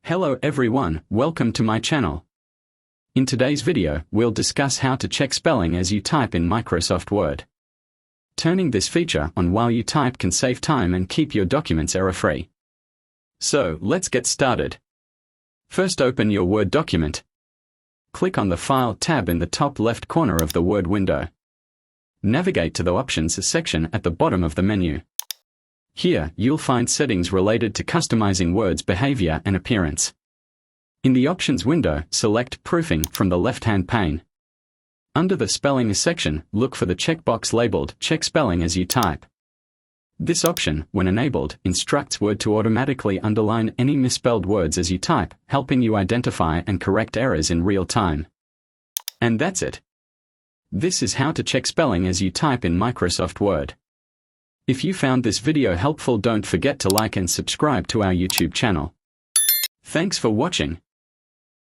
Hello everyone, welcome to my channel. In today's video, we'll discuss how to check spelling as you type in Microsoft Word. Turning this feature on while you type can save time and keep your documents error-free. So, let's get started. First, open your Word document. Click on the File tab in the top left corner of the Word window. Navigate to the Options section at the bottom of the menu. Here, you'll find settings related to customizing Word's behavior and appearance. In the Options window, select Proofing from the left-hand pane. Under the Spelling section, look for the checkbox labeled Check Spelling as you type. This option, when enabled, instructs Word to automatically underline any misspelled words as you type, helping you identify and correct errors in real time. And that's it. This is how to check spelling as you type in Microsoft Word. If you found this video helpful, don't forget to like and subscribe to our YouTube channel. Thanks for watching.